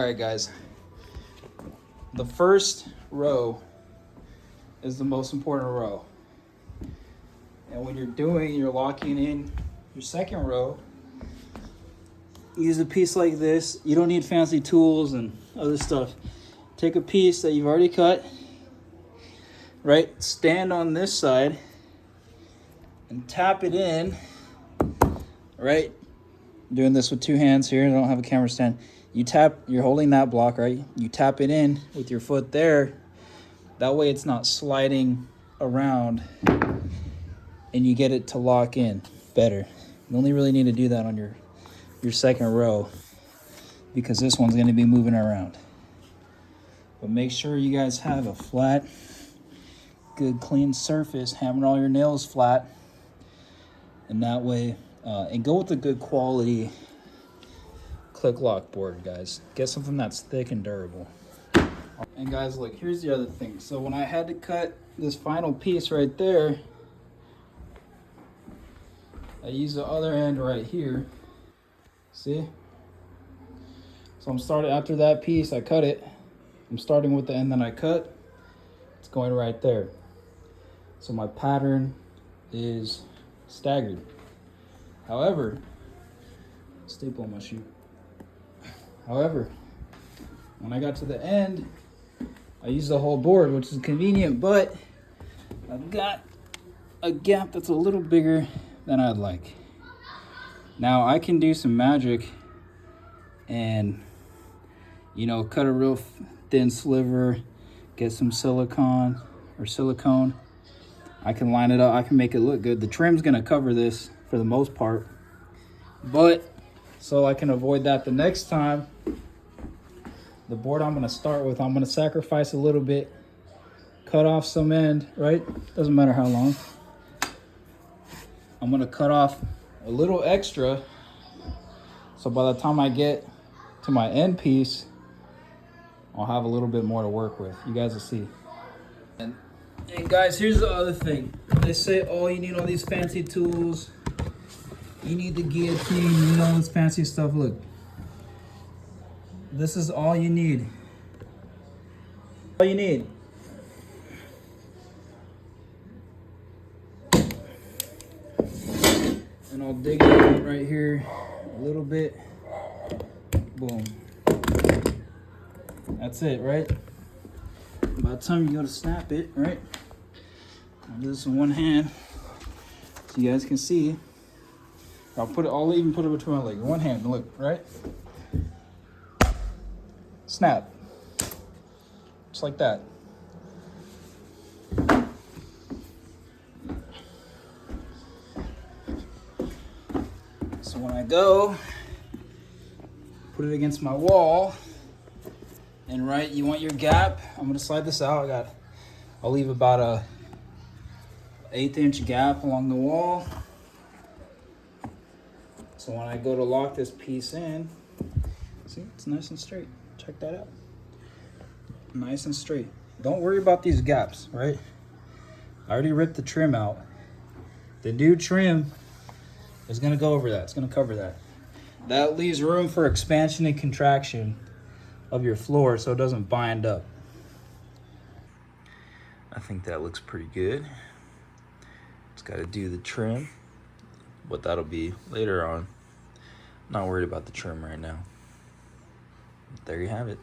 right, guys. The first row is the most important row. And when you're locking in your second row, use a piece like this. You don't need fancy tools and other stuff. Take a piece that you've already cut, right? Stand on this side and tap it in, right? I'm doing this with two hands here. I don't have a camera stand. You're holding that block, right? You tap it in with your foot there. That way it's not sliding around and you get it to lock in better. You only really need to do that on your second row because this one's going to be moving around. But make sure you guys have a flat, good clean surface. Hammer all your nails flat. And that way, and go with a good quality click lock board, guys. Get something that's thick and durable. And guys, look, here's the other thing. So when I had to cut this final piece right there, I used the other end right here. See? So I'm starting after that piece, I cut it. I'm starting with the end that I cut. It's going right there. So my pattern is staggered. However, staple on my shoe. However, when I got to the end, I used the whole board, which is convenient, but I've got a gap that's a little bigger than I'd like. Now I can do some magic and, you know, cut a real thin sliver, get some silicone. I can line it up, I can make it look good. The trim's gonna cover this for the most part, but so I can avoid that the next time, the board I'm gonna start with, I'm gonna sacrifice a little bit, cut off some end, right? Doesn't matter how long. I'm gonna cut off a little extra, so by the time I get to my end piece, I'll have a little bit more to work with. You guys will see. And guys, here's the other thing. They say, oh, you need all these fancy tools. You need the guillotine, you need all this fancy stuff. Look, this is all you need. All you need. And I'll dig it out right here a little bit. Boom. That's it, right? By the time you go to snap it, right? I'll do this in one hand so you guys can see. I'll even put it between my legs. One hand, look, right? Snap. Just like that. So when I go, put it against my wall, and right, you want your gap. I'm gonna slide this out. I'll leave about a 1/8 inch gap along the wall. So when I go to lock this piece in, see, it's nice and straight. Check that out. Nice and straight. Don't worry about these gaps, right? I already ripped the trim out. The new trim is gonna go over that. It's gonna cover that. That leaves room for expansion and contraction of your floor so it doesn't bind up. I think that looks pretty good. Just gotta do the trim, what that'll be later on. Not worried about the trim right now. There you have it.